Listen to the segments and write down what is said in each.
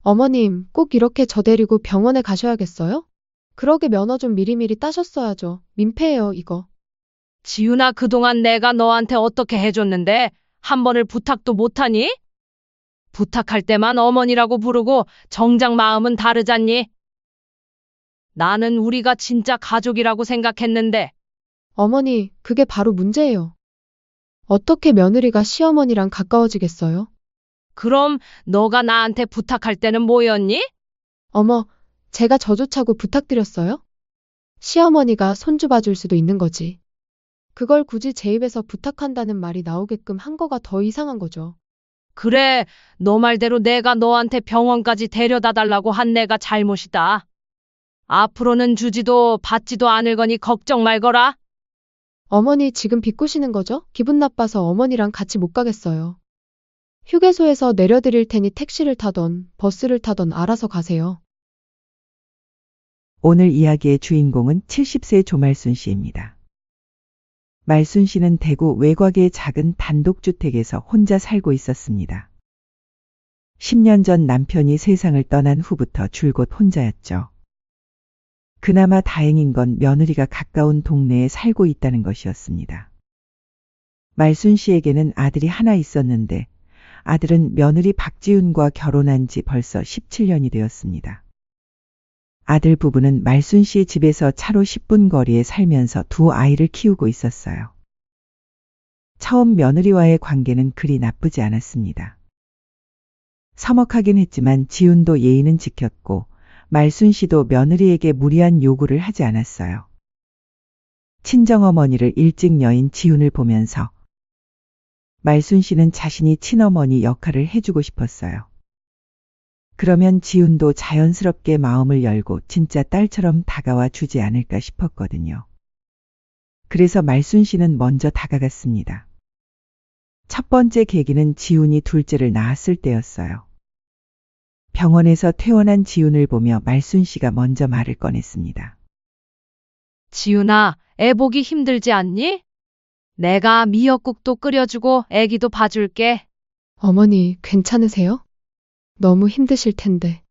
어머님, 꼭 이렇게 저 데리고 병원에 가셔야겠어요? 그러게 면허 좀 미리미리 따셨어야죠. 민폐예요, 이거. 지윤아, 그동안 내가 너한테 어떻게 해줬는데 한 번을 부탁도 못하니? 부탁할 때만 어머니라고 부르고 정작 마음은 다르잖니? 나는 우리가 진짜 가족이라고 생각했는데. 어머니, 그게 바로 문제예요. 어떻게 며느리가 시어머니랑 가까워지겠어요? 그럼 너가 나한테 부탁할 때는 뭐였니? 어머, 제가 저조차고 부탁드렸어요? 시어머니가 손주 봐줄 수도 있는 거지. 그걸 굳이 제 입에서 부탁한다는 말이 나오게끔 한 거가 더 이상한 거죠. 그래, 너 말대로 내가 너한테 병원까지 데려다 달라고 한 내가 잘못이다. 앞으로는 주지도 받지도 않을 거니 걱정 말거라. 어머니 지금 비꼬시는 거죠? 기분 나빠서 어머니랑 같이 못 가겠어요. 휴게소에서 내려드릴 테니 택시를 타던 버스를 타던 알아서 가세요. 오늘 이야기의 주인공은 70세 조말순 씨입니다. 말순 씨는 대구 외곽의 작은 단독주택에서 혼자 살고 있었습니다. 10년 전 남편이 세상을 떠난 후부터 줄곧 혼자였죠. 그나마 다행인 건 며느리가 가까운 동네에 살고 있다는 것이었습니다. 말순 씨에게는 아들이 하나 있었는데 아들은 며느리 박지윤과 결혼한 지 벌써 17년이 되었습니다. 아들 부부는 말순 씨 집에서 차로 10분 거리에 살면서 두 아이를 키우고 있었어요. 처음 며느리와의 관계는 그리 나쁘지 않았습니다. 서먹하긴 했지만 지윤도 예의는 지켰고 말순 씨도 며느리에게 무리한 요구를 하지 않았어요. 친정어머니를 일찍 여인 지윤을 보면서 말순 씨는 자신이 친어머니 역할을 해주고 싶었어요. 그러면 지윤도 자연스럽게 마음을 열고 진짜 딸처럼 다가와 주지 않을까 싶었거든요. 그래서 말순 씨는 먼저 다가갔습니다. 첫 번째 계기는 지윤이 둘째를 낳았을 때였어요. 병원에서 퇴원한 지윤을 보며 말순 씨가 먼저 말을 꺼냈습니다. 지윤아, 애 보기 힘들지 않니? 내가 미역국도 끓여주고 애기도 봐줄게. 어머니, 괜찮으세요? 너무 힘드실 텐데.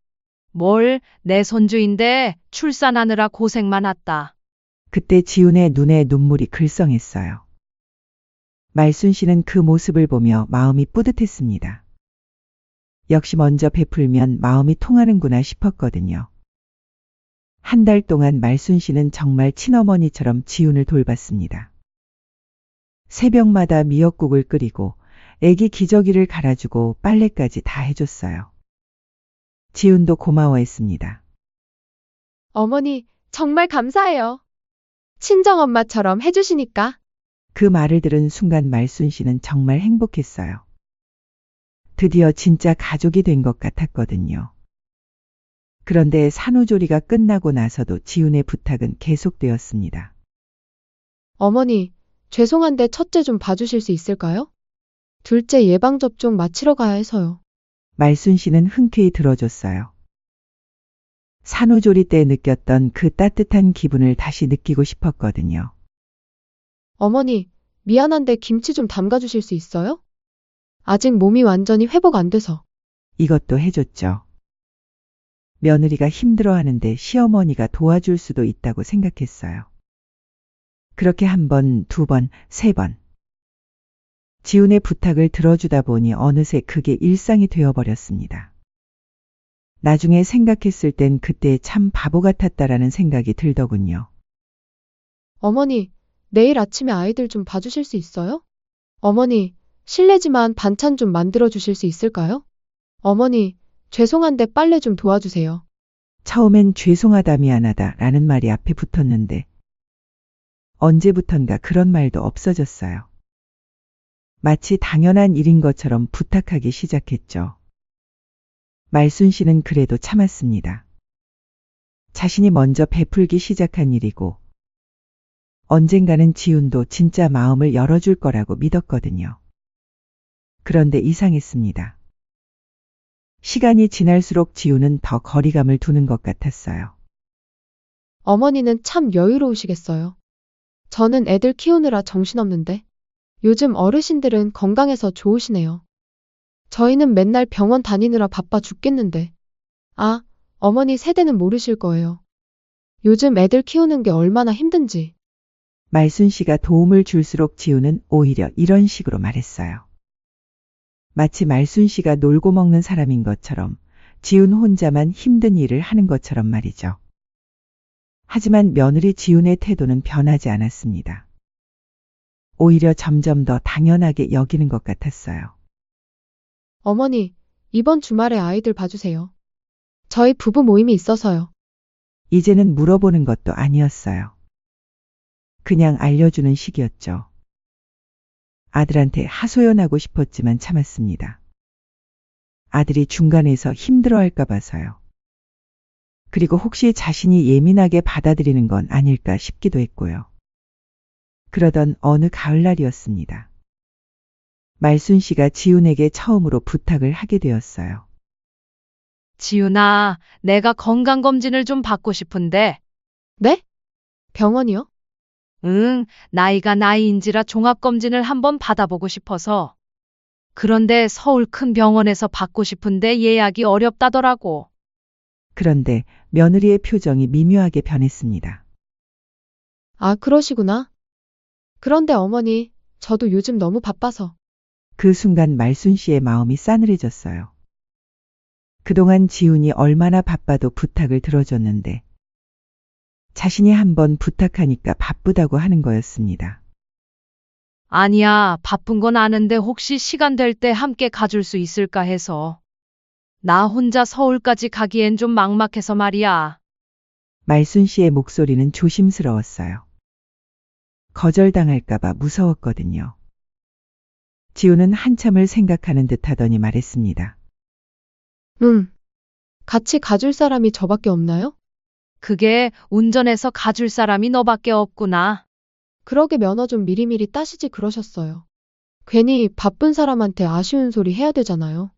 뭘, 내 손주인데 출산하느라 고생 많았다. 그때 지윤의 눈에 눈물이 글썽했어요. 말순 씨는 그 모습을 보며 마음이 뿌듯했습니다. 역시 먼저 베풀면 마음이 통하는구나 싶었거든요. 한 달 동안 말순 씨는 정말 친어머니처럼 지윤을 돌봤습니다. 새벽마다 미역국을 끓이고 애기 기저귀를 갈아주고 빨래까지 다 해줬어요. 지윤도 고마워했습니다. 어머니, 정말 감사해요. 친정엄마처럼 해주시니까. 그 말을 들은 순간 말순 씨는 정말 행복했어요. 드디어 진짜 가족이 된 것 같았거든요. 그런데 산후조리가 끝나고 나서도 지윤의 부탁은 계속되었습니다. 어머니, 죄송한데 첫째 좀 봐주실 수 있을까요? 둘째 예방접종 마치러 가야 해서요. 말순 씨는 흔쾌히 들어줬어요. 산후조리 때 느꼈던 그 따뜻한 기분을 다시 느끼고 싶었거든요. 어머니, 미안한데 김치 좀 담가주실 수 있어요? 아직 몸이 완전히 회복 안 돼서. 이것도 해줬죠. 며느리가 힘들어하는데 시어머니가 도와줄 수도 있다고 생각했어요. 그렇게 한 번, 두 번, 세 번. 지훈의 부탁을 들어주다 보니 어느새 그게 일상이 되어버렸습니다. 나중에 생각했을 땐 그때 참 바보 같았다라는 생각이 들더군요. 어머니, 내일 아침에 아이들 좀 봐주실 수 있어요? 어머니, 실례지만 반찬 좀 만들어 주실 수 있을까요? 어머니, 죄송한데 빨래 좀 도와주세요. 처음엔 죄송하다 미안하다 라는 말이 앞에 붙었는데 언제부턴가 그런 말도 없어졌어요. 마치 당연한 일인 것처럼 부탁하기 시작했죠. 말순 씨는 그래도 참았습니다. 자신이 먼저 베풀기 시작한 일이고 언젠가는 지훈도 진짜 마음을 열어줄 거라고 믿었거든요. 그런데 이상했습니다. 시간이 지날수록 지훈은 더 거리감을 두는 것 같았어요. 어머니는 참 여유로우시겠어요. 저는 애들 키우느라 정신없는데 요즘 어르신들은 건강해서 좋으시네요. 저희는 맨날 병원 다니느라 바빠 죽겠는데 아, 어머니 세대는 모르실 거예요. 요즘 애들 키우는 게 얼마나 힘든지. 말순 씨가 도움을 줄수록 지우는 오히려 이런 식으로 말했어요. 마치 말순 씨가 놀고 먹는 사람인 것처럼 지훈 혼자만 힘든 일을 하는 것처럼 말이죠. 하지만 며느리 지훈의 태도는 변하지 않았습니다. 오히려 점점 더 당연하게 여기는 것 같았어요. 어머니, 이번 주말에 아이들 봐주세요. 저희 부부 모임이 있어서요. 이제는 물어보는 것도 아니었어요. 그냥 알려주는 식이었죠. 아들한테 하소연하고 싶었지만 참았습니다. 아들이 중간에서 힘들어할까 봐서요. 그리고 혹시 자신이 예민하게 받아들이는 건 아닐까 싶기도 했고요. 그러던 어느 가을날이었습니다. 말순 씨가 지훈에게 처음으로 부탁을 하게 되었어요. 지훈아, 내가 건강검진을 좀 받고 싶은데. 네? 병원이요? 응, 나이가 나이인지라 종합검진을 한번 받아보고 싶어서. 그런데 서울 큰 병원에서 받고 싶은데 예약이 어렵다더라고. 그런데 며느리의 표정이 미묘하게 변했습니다. 아, 그러시구나. 그런데 어머니, 저도 요즘 너무 바빠서. 그 순간 말순 씨의 마음이 싸늘해졌어요. 그동안 지훈이 얼마나 바빠도 부탁을 들어줬는데 자신이 한번 부탁하니까 바쁘다고 하는 거였습니다. 아니야, 바쁜 건 아는데 혹시 시간 될 때 함께 가줄 수 있을까 해서. 나 혼자 서울까지 가기엔 좀 막막해서 말이야. 말순 씨의 목소리는 조심스러웠어요. 거절당할까봐 무서웠거든요. 지훈은 한참을 생각하는 듯 하더니 말했습니다. 같이 가줄 사람이 저밖에 없나요? 그게 운전해서 가줄 사람이 너밖에 없구나. 그러게 면허 좀 미리미리 따시지 그러셨어요. 괜히 바쁜 사람한테 아쉬운 소리 해야 되잖아요.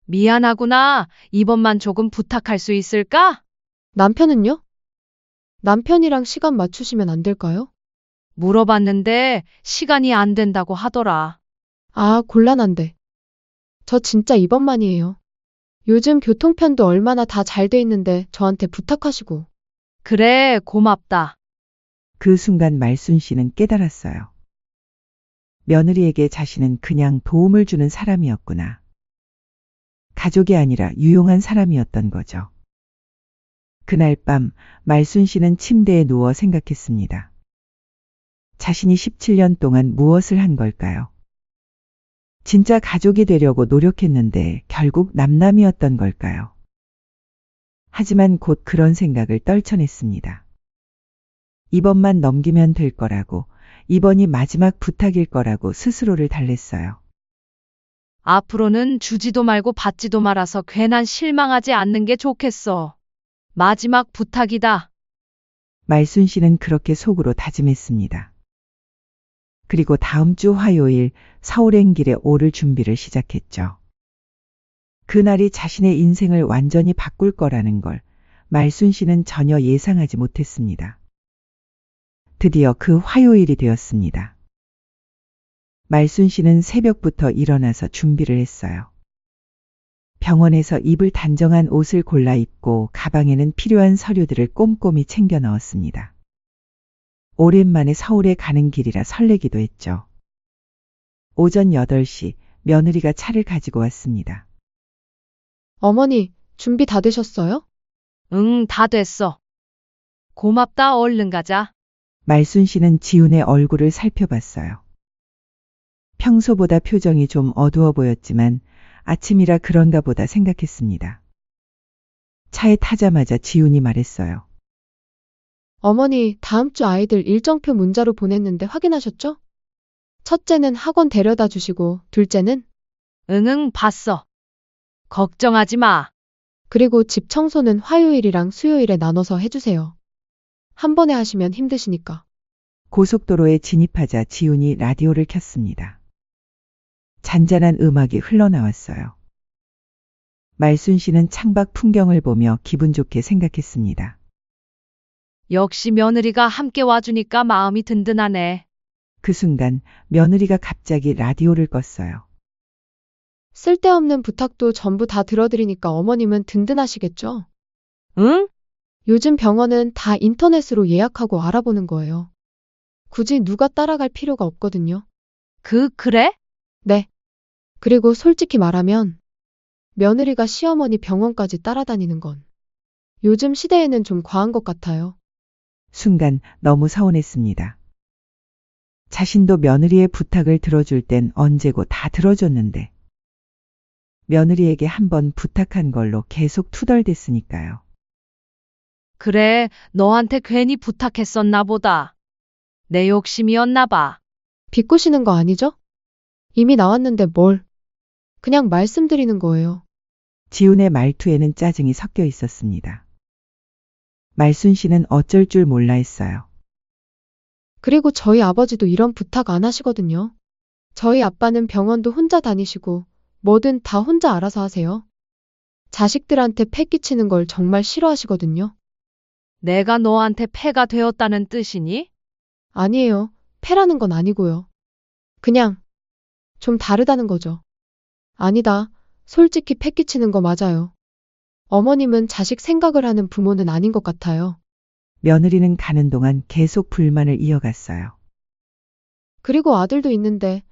미안하구나. 이번만 조금 부탁할 수 있을까? 남편은요? 남편이랑 시간 맞추시면 안 될까요? 물어봤는데 시간이 안 된다고 하더라. 아, 곤란한데. 저 진짜 이번만이에요. 요즘 교통편도 얼마나 다 잘 돼 있는데 저한테 부탁하시고. 그래, 고맙다. 그 순간 말순 씨는 깨달았어요. 며느리에게 자신은 그냥 도움을 주는 사람이었구나. 가족이 아니라 유용한 사람이었던 거죠. 그날 밤 말순 씨는 침대에 누워 생각했습니다. 자신이 17년 동안 무엇을 한 걸까요? 진짜 가족이 되려고 노력했는데 결국 남남이었던 걸까요? 하지만 곧 그런 생각을 떨쳐냈습니다. 이번만 넘기면 될 거라고, 이번이 마지막 부탁일 거라고 스스로를 달랬어요. 앞으로는 주지도 말고 받지도 말아서 괜한 실망하지 않는 게 좋겠어. 마지막 부탁이다. 말순 씨는 그렇게 속으로 다짐했습니다. 그리고 다음 주 화요일 서울행길에 오를 준비를 시작했죠. 그날이 자신의 인생을 완전히 바꿀 거라는 걸 말순 씨는 전혀 예상하지 못했습니다. 드디어 그 화요일이 되었습니다. 말순 씨는 새벽부터 일어나서 준비를 했어요. 병원에서 입을 단정한 옷을 골라 입고 가방에는 필요한 서류들을 꼼꼼히 챙겨 넣었습니다. 오랜만에 서울에 가는 길이라 설레기도 했죠. 오전 8시 며느리가 차를 가지고 왔습니다. 어머니, 준비 다 되셨어요? 응, 다 됐어. 고맙다, 얼른 가자. 말순 씨는 지훈의 얼굴을 살펴봤어요. 평소보다 표정이 좀 어두워 보였지만 아침이라 그런가 보다 생각했습니다. 차에 타자마자 지훈이 말했어요. 어머니, 다음 주 아이들 일정표 문자로 보냈는데 확인하셨죠? 첫째는 학원 데려다 주시고, 둘째는? 응응, 봤어. 걱정하지 마. 그리고 집 청소는 화요일이랑 수요일에 나눠서 해주세요. 한 번에 하시면 힘드시니까. 고속도로에 진입하자 지훈이 라디오를 켰습니다. 잔잔한 음악이 흘러나왔어요. 말순 씨는 창밖 풍경을 보며 기분 좋게 생각했습니다. 역시 며느리가 함께 와주니까 마음이 든든하네. 그 순간 며느리가 갑자기 라디오를 껐어요. 쓸데없는 부탁도 전부 다 들어드리니까 어머님은 든든하시겠죠? 응? 요즘 병원은 다 인터넷으로 예약하고 알아보는 거예요. 굳이 누가 따라갈 필요가 없거든요. 그래? 네. 그리고 솔직히 말하면 며느리가 시어머니 병원까지 따라다니는 건 요즘 시대에는 좀 과한 것 같아요. 순간 너무 서운했습니다. 자신도 며느리의 부탁을 들어줄 땐 언제고 다 들어줬는데 며느리에게 한번 부탁한 걸로 계속 투덜댔으니까요. 그래, 너한테 괜히 부탁했었나 보다. 내 욕심이었나 봐. 비꼬시는 거 아니죠? 이미 나왔는데 뭘. 그냥 말씀드리는 거예요. 지훈의 말투에는 짜증이 섞여 있었습니다. 말순 씨는 어쩔 줄 몰라 했어요. 그리고 저희 아버지도 이런 부탁 안 하시거든요. 저희 아빠는 병원도 혼자 다니시고 뭐든 다 혼자 알아서 하세요. 자식들한테 패 끼치는 걸 정말 싫어하시거든요. 내가 너한테 패가 되었다는 뜻이니? 아니에요. 패라는 건 아니고요. 그냥 좀 다르다는 거죠. 아니다. 솔직히 패 끼치는 거 맞아요. 어머님은 자식 생각을 하는 부모는 아닌 것 같아요. 며느리는 가는 동안 계속 불만을 이어갔어요. 그리고 아들도 있는데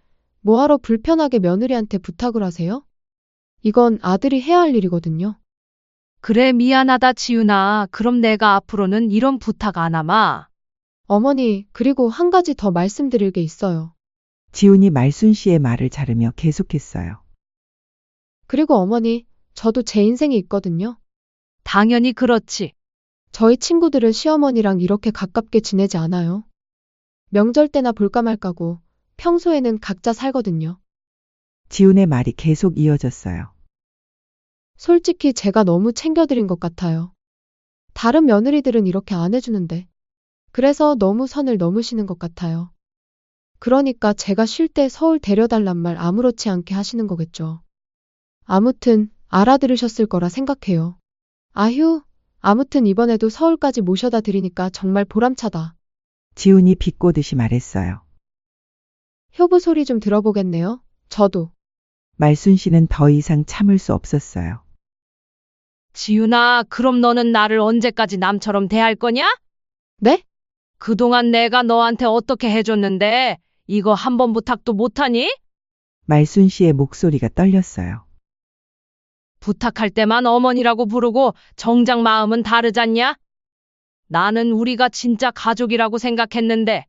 뭐하러 불편하게 며느리한테 부탁을 하세요? 이건 아들이 해야 할 일이거든요. 그래, 미안하다, 지윤아. 그럼 내가 앞으로는 이런 부탁 안 하마. 어머니, 그리고 한 가지 더 말씀드릴 게 있어요. 지훈이 말순 씨의 말을 자르며 계속했어요. 그리고 어머니, 저도 제 인생이 있거든요. 당연히 그렇지. 저희 친구들은 시어머니랑 이렇게 가깝게 지내지 않아요. 명절 때나 볼까 말까고 평소에는 각자 살거든요. 지훈의 말이 계속 이어졌어요. 솔직히 제가 너무 챙겨드린 것 같아요. 다른 며느리들은 이렇게 안 해주는데. 그래서 너무 선을 넘으시는 것 같아요. 그러니까 제가 쉴 때 서울 데려달란 말 아무렇지 않게 하시는 거겠죠. 아무튼 알아들으셨을 거라 생각해요. 아휴, 아무튼 이번에도 서울까지 모셔다 드리니까 정말 보람차다. 지훈이 비꼬듯이 말했어요. 효부 소리 좀 들어보겠네요. 저도. 말순 씨는 더 이상 참을 수 없었어요. 지윤아, 그럼 너는 나를 언제까지 남처럼 대할 거냐? 네? 그동안 내가 너한테 어떻게 해줬는데 이거 한 번 부탁도 못하니? 말순 씨의 목소리가 떨렸어요. 부탁할 때만 어머니라고 부르고 정작 마음은 다르잖냐? 나는 우리가 진짜 가족이라고 생각했는데.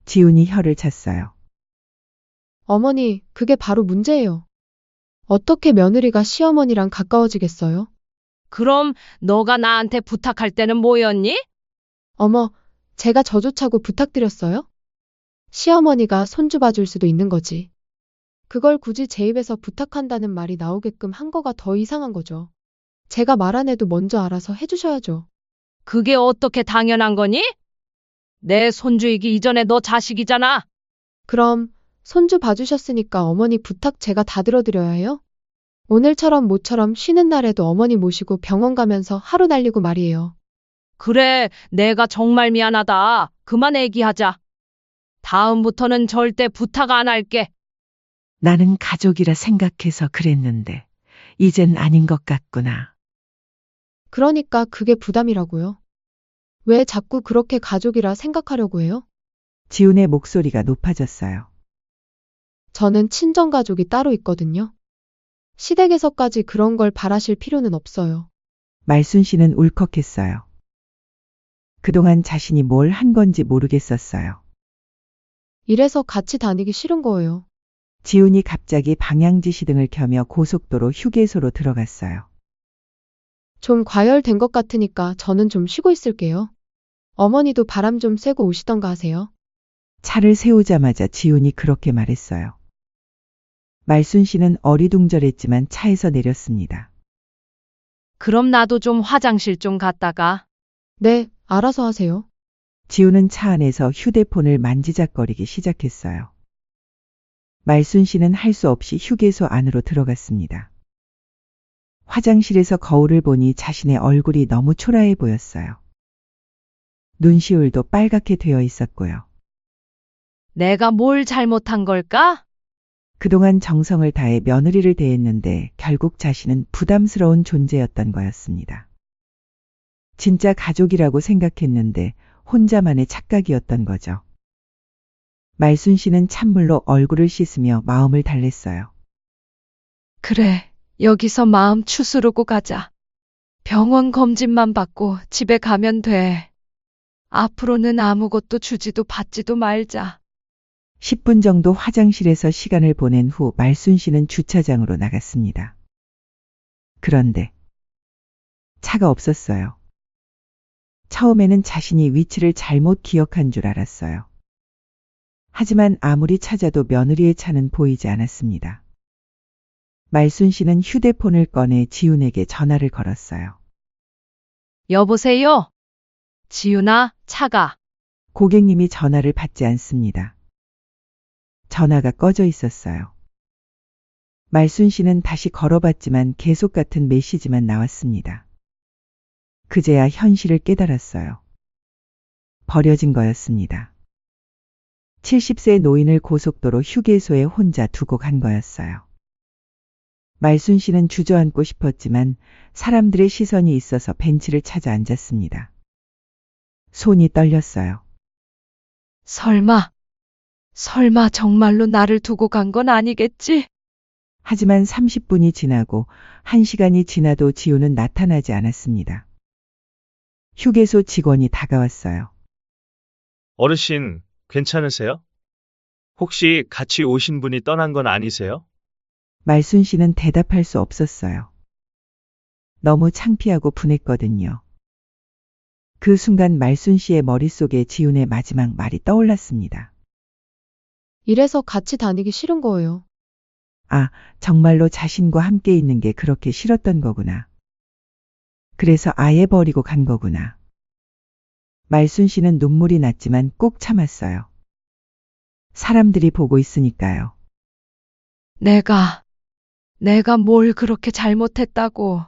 지훈이 혀를 찼어요. 어머니, 그게 바로 문제예요. 어떻게 며느리가 시어머니랑 가까워지겠어요? 그럼 너가 나한테 부탁할 때는 뭐였니? 어머, 제가 저조차고 부탁드렸어요? 시어머니가 손주 봐줄 수도 있는 거지. 그걸 굳이 제 입에서 부탁한다는 말이 나오게끔 한 거가 더 이상한 거죠. 제가 말 안 해도 먼저 알아서 해주셔야죠. 그게 어떻게 당연한 거니? 내 손주이기 이전에 너 자식이잖아. 그럼 손주 봐주셨으니까 어머니 부탁 제가 다 들어드려야 해요? 오늘처럼 모처럼 쉬는 날에도 어머니 모시고 병원 가면서 하루 날리고 말이에요. 그래, 내가 정말 미안하다. 그만 얘기하자. 다음부터는 절대 부탁 안 할게. 나는 가족이라 생각해서 그랬는데 이젠 아닌 것 같구나. 그러니까 그게 부담이라고요. 왜 자꾸 그렇게 가족이라 생각하려고 해요? 지훈의 목소리가 높아졌어요. 저는 친정가족이 따로 있거든요. 시댁에서까지 그런 걸 바라실 필요는 없어요. 말순 씨는 울컥했어요. 그동안 자신이 뭘 한 건지 모르겠었어요. 이래서 같이 다니기 싫은 거예요. 지훈이 갑자기 방향지시등을 켜며 고속도로 휴게소로 들어갔어요. 좀 과열된 것 같으니까 저는 좀 쉬고 있을게요. 어머니도 바람 좀 쐬고 오시던가 하세요. 차를 세우자마자 지훈이 그렇게 말했어요. 말순 씨는 어리둥절했지만 차에서 내렸습니다. 그럼 나도 좀 화장실 좀 갔다가. 네, 알아서 하세요. 지훈은 차 안에서 휴대폰을 만지작거리기 시작했어요. 말순 씨는 할 수 없이 휴게소 안으로 들어갔습니다. 화장실에서 거울을 보니 자신의 얼굴이 너무 초라해 보였어요. 눈시울도 빨갛게 되어 있었고요. 내가 뭘 잘못한 걸까? 그동안 정성을 다해 며느리를 대했는데 결국 자신은 부담스러운 존재였던 거였습니다. 진짜 가족이라고 생각했는데 혼자만의 착각이었던 거죠. 말순 씨는 찬물로 얼굴을 씻으며 마음을 달랬어요. 그래, 여기서 마음 추스르고 가자. 병원 검진만 받고 집에 가면 돼. 앞으로는 아무것도 주지도 받지도 말자. 10분 정도 화장실에서 시간을 보낸 후 말순 씨는 주차장으로 나갔습니다. 그런데 차가 없었어요. 처음에는 자신이 위치를 잘못 기억한 줄 알았어요. 하지만 아무리 찾아도 며느리의 차는 보이지 않았습니다. 말순 씨는 휴대폰을 꺼내 지훈에게 전화를 걸었어요. 여보세요? 지윤아, 차가. 고객님이 전화를 받지 않습니다. 전화가 꺼져 있었어요. 말순 씨는 다시 걸어봤지만 계속 같은 메시지만 나왔습니다. 그제야 현실을 깨달았어요. 버려진 거였습니다. 70세 노인을 고속도로 휴게소에 혼자 두고 간 거였어요. 말순 씨는 주저앉고 싶었지만 사람들의 시선이 있어서 벤치를 찾아 앉았습니다. 손이 떨렸어요. 설마 정말로 나를 두고 간 건 아니겠지? 하지만 30분이 지나고 1시간이 지나도 지우는 나타나지 않았습니다. 휴게소 직원이 다가왔어요. 어르신, 괜찮으세요? 혹시 같이 오신 분이 떠난 건 아니세요? 말순 씨는 대답할 수 없었어요. 너무 창피하고 분했거든요. 그 순간 말순 씨의 머릿속에 지훈의 마지막 말이 떠올랐습니다. 이래서 같이 다니기 싫은 거예요. 아, 정말로 자신과 함께 있는 게 그렇게 싫었던 거구나. 그래서 아예 버리고 간 거구나. 말순 씨는 눈물이 났지만 꼭 참았어요. 사람들이 보고 있으니까요. 내가 뭘 그렇게 잘못했다고.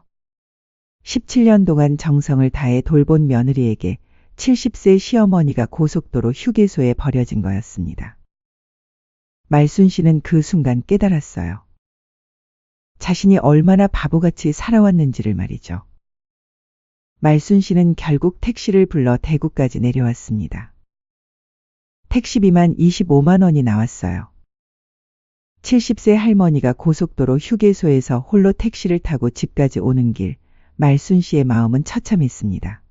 17년 동안 정성을 다해 돌본 며느리에게 70세 시어머니가 고속도로 휴게소에 버려진 거였습니다. 말순 씨는 그 순간 깨달았어요. 자신이 얼마나 바보같이 살아왔는지를 말이죠. 말순 씨는 결국 택시를 불러 대구까지 내려왔습니다. 택시비만 25만 원이 나왔어요. 70세 할머니가 고속도로 휴게소에서 홀로 택시를 타고 집까지 오는 길, 말순 씨의 마음은 처참했습니다.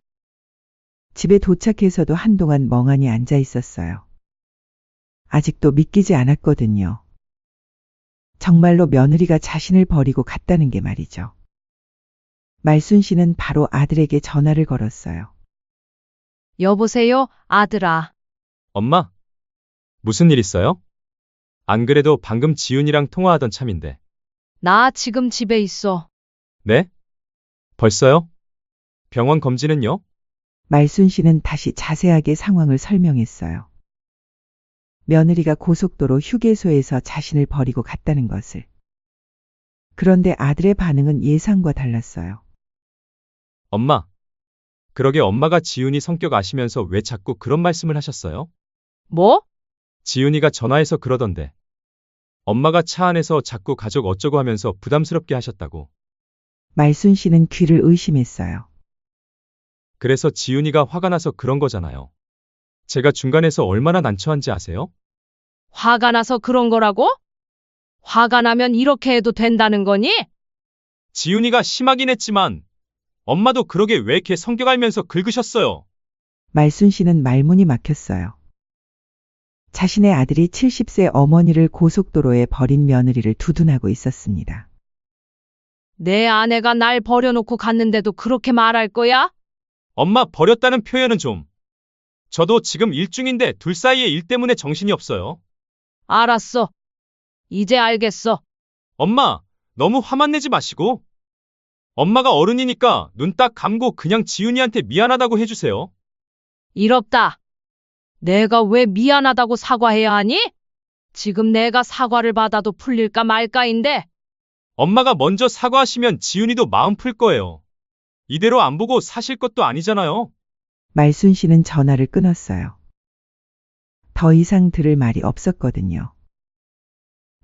집에 도착해서도 한동안 멍하니 앉아 있었어요. 아직도 믿기지 않았거든요. 정말로 며느리가 자신을 버리고 갔다는 게 말이죠. 말순 씨는 바로 아들에게 전화를 걸었어요. 여보세요, 아들아. 엄마, 무슨 일 있어요? 안 그래도 방금 지훈이랑 통화하던 참인데. 나 지금 집에 있어. 네? 벌써요? 병원 검진은요? 말순 씨는 다시 자세하게 상황을 설명했어요. 며느리가 고속도로 휴게소에서 자신을 버리고 갔다는 것을. 그런데 아들의 반응은 예상과 달랐어요. 엄마, 그러게 엄마가 지훈이 성격 아시면서 왜 자꾸 그런 말씀을 하셨어요? 뭐? 지훈이가 전화해서 그러던데. 엄마가 차 안에서 자꾸 가족 어쩌고 하면서 부담스럽게 하셨다고. 말순 씨는 귀를 의심했어요. 그래서 지훈이가 화가 나서 그런 거잖아요. 제가 중간에서 얼마나 난처한지 아세요? 화가 나서 그런 거라고? 화가 나면 이렇게 해도 된다는 거니? 지훈이가 심하긴 했지만 엄마도 그러게 왜 걔 성격 알면서 긁으셨어요? 말순 씨는 말문이 막혔어요. 자신의 아들이 70세 어머니를 고속도로에 버린 며느리를 두둔하고 있었습니다. 내 아내가 날 버려놓고 갔는데도 그렇게 말할 거야? 엄마 버렸다는 표현은 좀. 저도 지금 일 중인데 둘 사이의 일 때문에 정신이 없어요. 알았어. 이제 알겠어. 엄마, 너무 화만 내지 마시고. 엄마가 어른이니까 눈 딱 감고 그냥 지훈이한테 미안하다고 해주세요. 이롭다. 내가 왜 미안하다고 사과해야 하니? 지금 내가 사과를 받아도 풀릴까 말까인데. 엄마가 먼저 사과하시면 지훈이도 마음 풀 거예요. 이대로 안 보고 사실 것도 아니잖아요. 말순 씨는 전화를 끊었어요. 더 이상 들을 말이 없었거든요.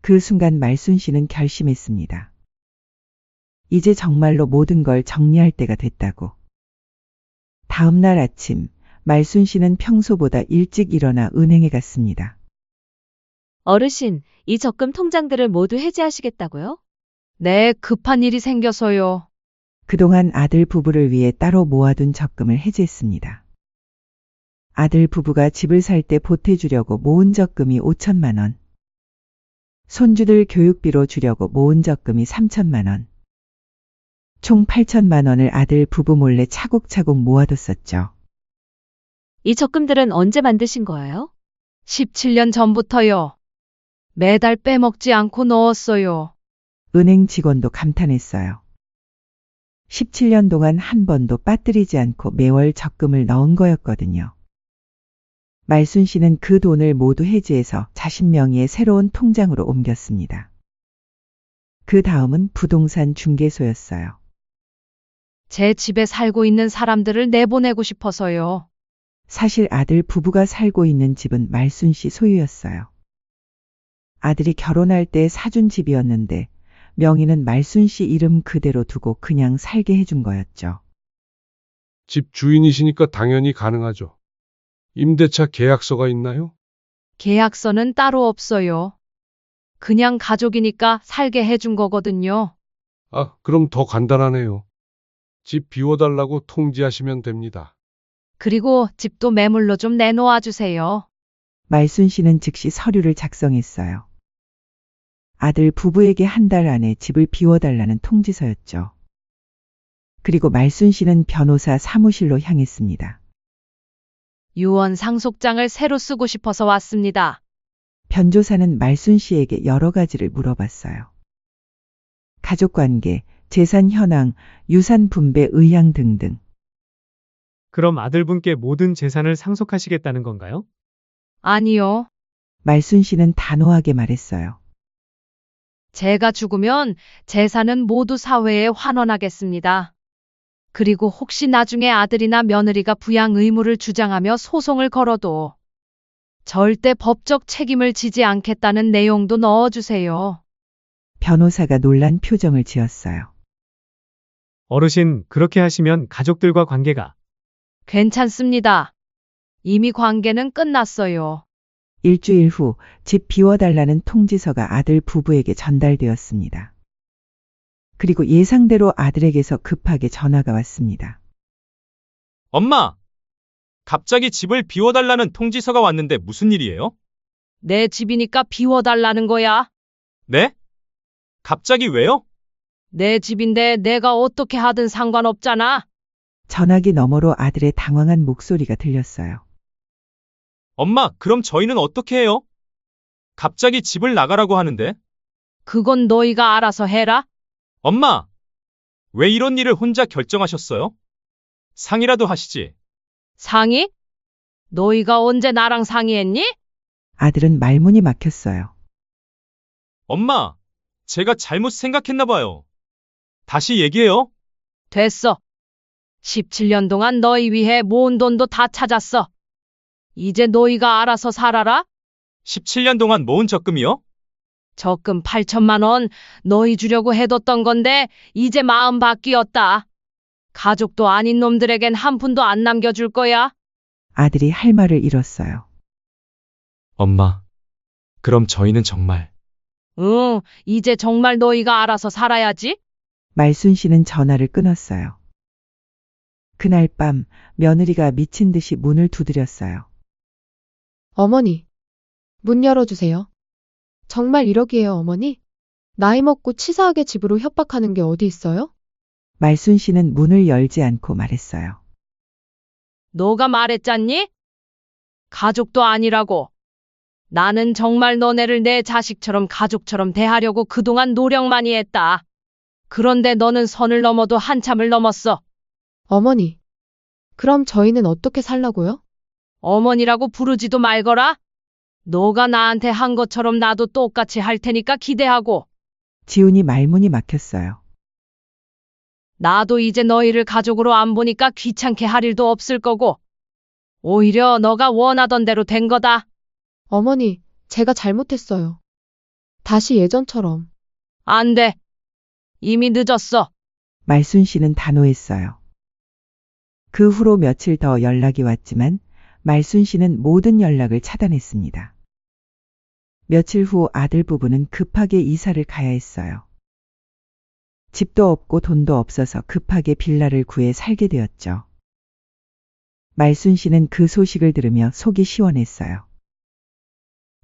그 순간 말순 씨는 결심했습니다. 이제 정말로 모든 걸 정리할 때가 됐다고. 다음 날 아침, 말순 씨는 평소보다 일찍 일어나 은행에 갔습니다. 어르신, 이 적금 통장들을 모두 해지하시겠다고요? 네, 급한 일이 생겨서요. 그동안 아들 부부를 위해 따로 모아둔 적금을 해지했습니다. 아들 부부가 집을 살 때 보태주려고 모은 적금이 5천만 원. 손주들 교육비로 주려고 모은 적금이 3천만 원. 총 8천만 원을 아들 부부 몰래 차곡차곡 모아뒀었죠. 이 적금들은 언제 만드신 거예요? 17년 전부터요. 매달 빼먹지 않고 넣었어요. 은행 직원도 감탄했어요. 17년 동안 한 번도 빠뜨리지 않고 매월 적금을 넣은 거였거든요. 말순 씨는 그 돈을 모두 해지해서 자신 명의의 새로운 통장으로 옮겼습니다. 그 다음은 부동산 중개소였어요. 제 집에 살고 있는 사람들을 내보내고 싶어서요. 사실 아들 부부가 살고 있는 집은 말순 씨 소유였어요. 아들이 결혼할 때 사준 집이었는데 명의는 말순 씨 이름 그대로 두고 그냥 살게 해준 거였죠. 집 주인이시니까 당연히 가능하죠. 임대차 계약서가 있나요? 계약서는 따로 없어요. 그냥 가족이니까 살게 해준 거거든요. 아, 그럼 더 간단하네요. 집 비워달라고 통지하시면 됩니다. 그리고 집도 매물로 좀 내놓아 주세요. 말순 씨는 즉시 서류를 작성했어요. 아들 부부에게 한 달 안에 집을 비워달라는 통지서였죠. 그리고 말순 씨는 변호사 사무실로 향했습니다. 유언 상속장을 새로 쓰고 싶어서 왔습니다. 변조사는 말순 씨에게 여러 가지를 물어봤어요. 가족관계, 재산 현황, 유산 분배 의향 등등. 그럼 아들분께 모든 재산을 상속하시겠다는 건가요? 아니요. 말순 씨는 단호하게 말했어요. 제가 죽으면 재산은 모두 사회에 환원하겠습니다. 그리고 혹시 나중에 아들이나 며느리가 부양 의무를 주장하며 소송을 걸어도 절대 법적 책임을 지지 않겠다는 내용도 넣어주세요. 변호사가 놀란 표정을 지었어요. 어르신, 그렇게 하시면 가족들과 관계가 괜찮습니다. 이미 관계는 끝났어요. 일주일 후 집 비워달라는 통지서가 아들 부부에게 전달되었습니다. 그리고 예상대로 아들에게서 급하게 전화가 왔습니다. 엄마! 갑자기 집을 비워달라는 통지서가 왔는데 무슨 일이에요? 내 집이니까 비워달라는 거야. 네? 갑자기 왜요? 내 집인데 내가 어떻게 하든 상관없잖아. 전화기 너머로 아들의 당황한 목소리가 들렸어요. 엄마, 그럼 저희는 어떻게 해요? 갑자기 집을 나가라고 하는데? 그건 너희가 알아서 해라. 엄마! 왜 이런 일을 혼자 결정하셨어요? 상의라도 하시지. 상의? 너희가 언제 나랑 상의했니? 아들은 말문이 막혔어요. 엄마, 제가 잘못 생각했나 봐요. 다시 얘기해요. 됐어. 17년 동안 너희 위해 모은 돈도 다 찾았어. 이제 너희가 알아서 살아라. 17년 동안 모은 적금이요? 적금 8천만 원 너희 주려고 해뒀던 건데 이제 마음 바뀌었다. 가족도 아닌 놈들에겐 한 푼도 안 남겨줄 거야. 아들이 할 말을 잃었어요. 엄마, 그럼 저희는 정말 응, 이제 정말 너희가 알아서 살아야지. 말순 씨는 전화를 끊었어요. 그날 밤 며느리가 미친 듯이 문을 두드렸어요. 어머니, 문 열어주세요. 정말 이러기에요, 어머니? 나이 먹고 치사하게 집으로 협박하는 게 어디 있어요? 말순 씨는 문을 열지 않고 말했어요. 너가 말했잖니? 가족도 아니라고. 나는 정말 너네를 내 자식처럼 가족처럼 대하려고 그동안 노력 많이 했다. 그런데 너는 선을 넘어도 한참을 넘었어. 어머니, 그럼 저희는 어떻게 살라고요? 어머니라고 부르지도 말거라. 너가 나한테 한 것처럼 나도 똑같이 할 테니까 기대하고. 지훈이 말문이 막혔어요. 나도 이제 너희를 가족으로 안 보니까 귀찮게 할 일도 없을 거고. 오히려 너가 원하던 대로 된 거다. 어머니, 제가 잘못했어요. 다시 예전처럼. 안 돼. 이미 늦었어. 말순 씨는 단호했어요. 그 후로 며칠 더 연락이 왔지만 말순 씨는 모든 연락을 차단했습니다. 며칠 후 아들 부부는 급하게 이사를 가야 했어요. 집도 없고 돈도 없어서 급하게 빌라를 구해 살게 되었죠. 말순 씨는 그 소식을 들으며 속이 시원했어요.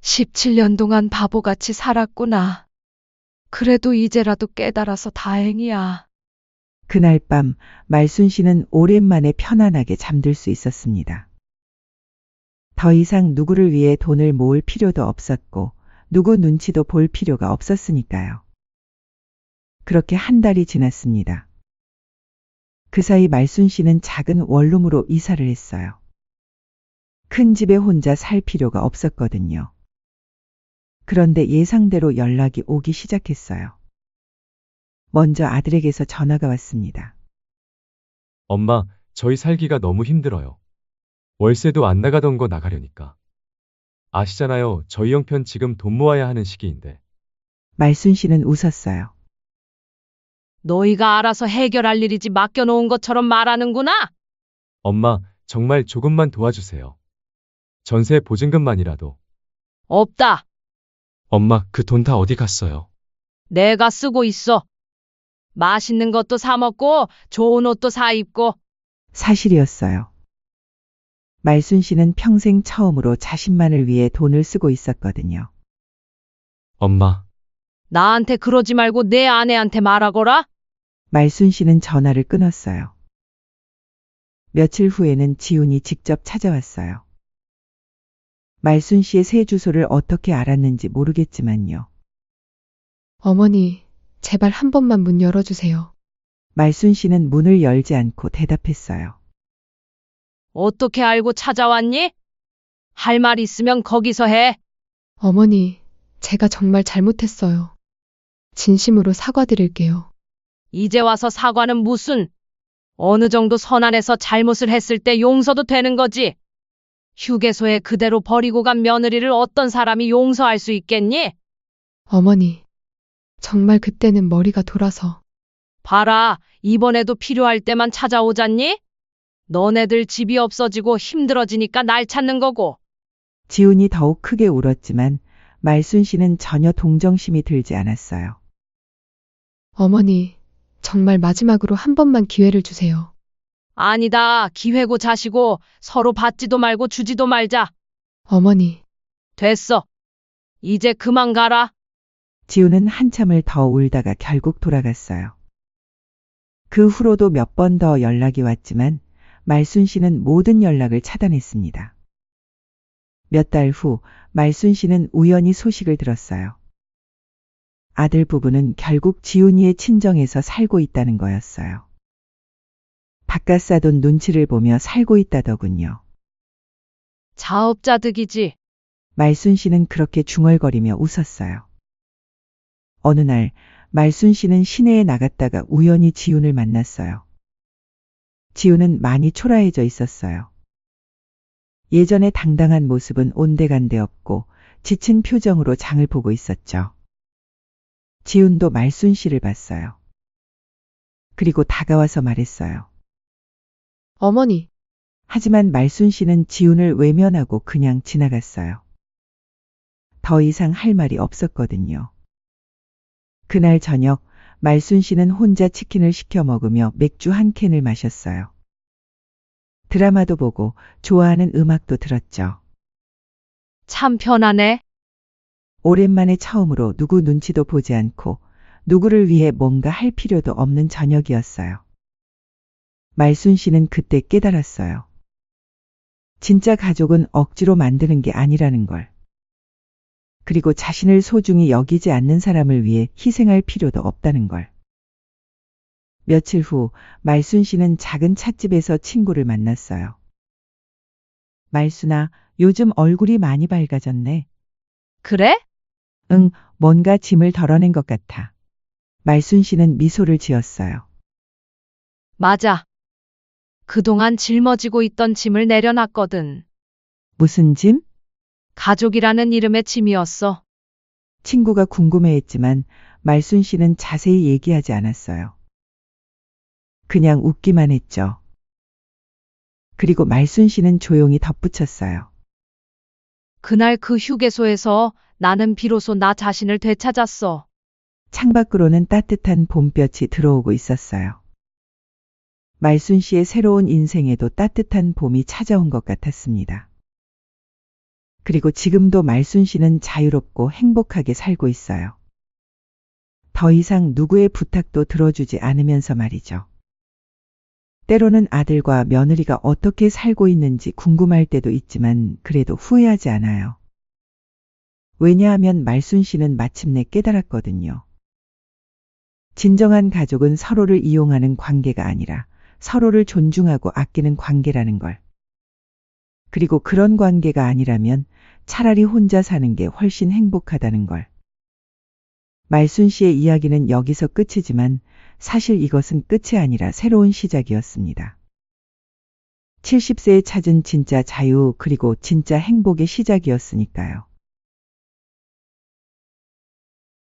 17년 동안 바보같이 살았구나. 그래도 이제라도 깨달아서 다행이야. 그날 밤 말순 씨는 오랜만에 편안하게 잠들 수 있었습니다. 더 이상 누구를 위해 돈을 모을 필요도 없었고 누구 눈치도 볼 필요가 없었으니까요. 그렇게 한 달이 지났습니다. 그 사이 말순 씨는 작은 원룸으로 이사를 했어요. 큰 집에 혼자 살 필요가 없었거든요. 그런데 예상대로 연락이 오기 시작했어요. 먼저 아들에게서 전화가 왔습니다. 엄마, 저희 살기가 너무 힘들어요. 월세도 안 나가던 거 나가려니까. 아시잖아요. 저희 형편 지금 돈 모아야 하는 시기인데. 말순 씨는 웃었어요. 너희가 알아서 해결할 일이지 맡겨놓은 것처럼 말하는구나. 엄마, 정말 조금만 도와주세요. 전세 보증금만이라도. 없다. 엄마, 그 돈 다 어디 갔어요? 내가 쓰고 있어. 맛있는 것도 사 먹고 좋은 옷도 사 입고. 사실이었어요. 말순 씨는 평생 처음으로 자신만을 위해 돈을 쓰고 있었거든요. 엄마, 나한테 그러지 말고 내 아내한테 말하거라. 말순 씨는 전화를 끊었어요. 며칠 후에는 지훈이 직접 찾아왔어요. 말순 씨의 새 주소를 어떻게 알았는지 모르겠지만요. 어머니, 제발 한 번만 문 열어주세요. 말순 씨는 문을 열지 않고 대답했어요. 어떻게 알고 찾아왔니? 할 말 있으면 거기서 해. 어머니, 제가 정말 잘못했어요. 진심으로 사과드릴게요. 이제 와서 사과는 무슨? 어느 정도 선안에서 잘못을 했을 때 용서도 되는 거지. 휴게소에 그대로 버리고 간 며느리를 어떤 사람이 용서할 수 있겠니? 어머니, 정말 그때는 머리가 돌아서. 봐라, 이번에도 필요할 때만 찾아오잖니? 너네들 집이 없어지고 힘들어지니까 날 찾는 거고. 지훈이 더욱 크게 울었지만 말순 씨는 전혀 동정심이 들지 않았어요. 어머니, 정말 마지막으로 한 번만 기회를 주세요. 아니다, 기회고 자시고 서로 받지도 말고 주지도 말자. 어머니, 됐어. 이제 그만 가라. 지훈은 한참을 더 울다가 결국 돌아갔어요. 그 후로도 몇 번 더 연락이 왔지만 말순 씨는 모든 연락을 차단했습니다. 몇 달 후 말순 씨는 우연히 소식을 들었어요. 아들 부부는 결국 지훈이의 친정에서 살고 있다는 거였어요. 바깥 사돈 눈치를 보며 살고 있다더군요. 자업자득이지. 말순 씨는 그렇게 중얼거리며 웃었어요. 어느 날 말순 씨는 시내에 나갔다가 우연히 지훈을 만났어요. 지훈은 많이 초라해져 있었어요. 예전의 당당한 모습은 온데간데 없고 지친 표정으로 장을 보고 있었죠. 지훈도 말순 씨를 봤어요. 그리고 다가와서 말했어요. 어머니, 하지만 말순 씨는 지훈을 외면하고 그냥 지나갔어요. 더 이상 할 말이 없었거든요. 그날 저녁 말순 씨는 혼자 치킨을 시켜 먹으며 맥주 한 캔을 마셨어요. 드라마도 보고 좋아하는 음악도 들었죠. 참 편하네. 오랜만에 처음으로 누구 눈치도 보지 않고 누구를 위해 뭔가 할 필요도 없는 저녁이었어요. 말순 씨는 그때 깨달았어요. 진짜 가족은 억지로 만드는 게 아니라는 걸. 그리고 자신을 소중히 여기지 않는 사람을 위해 희생할 필요도 없다는 걸. 며칠 후 말순 씨는 작은 찻집에서 친구를 만났어요. 말순아, 요즘 얼굴이 많이 밝아졌네. 그래? 응, 뭔가 짐을 덜어낸 것 같아. 말순 씨는 미소를 지었어요. 맞아. 그동안 짊어지고 있던 짐을 내려놨거든. 무슨 짐? 가족이라는 이름의 짐이었어. 친구가 궁금해했지만 말순 씨는 자세히 얘기하지 않았어요. 그냥 웃기만 했죠. 그리고 말순 씨는 조용히 덧붙였어요. 그날 그 휴게소에서 나는 비로소 나 자신을 되찾았어. 창밖으로는 따뜻한 봄볕이 들어오고 있었어요. 말순 씨의 새로운 인생에도 따뜻한 봄이 찾아온 것 같았습니다. 그리고 지금도 말순 씨는 자유롭고 행복하게 살고 있어요. 더 이상 누구의 부탁도 들어주지 않으면서 말이죠. 때로는 아들과 며느리가 어떻게 살고 있는지 궁금할 때도 있지만 그래도 후회하지 않아요. 왜냐하면 말순 씨는 마침내 깨달았거든요. 진정한 가족은 서로를 이용하는 관계가 아니라 서로를 존중하고 아끼는 관계라는 걸. 그리고 그런 관계가 아니라면 차라리 혼자 사는 게 훨씬 행복하다는 걸. 말순 씨의 이야기는 여기서 끝이지만 사실 이것은 끝이 아니라 새로운 시작이었습니다. 70세에 찾은 진짜 자유 그리고 진짜 행복의 시작이었으니까요.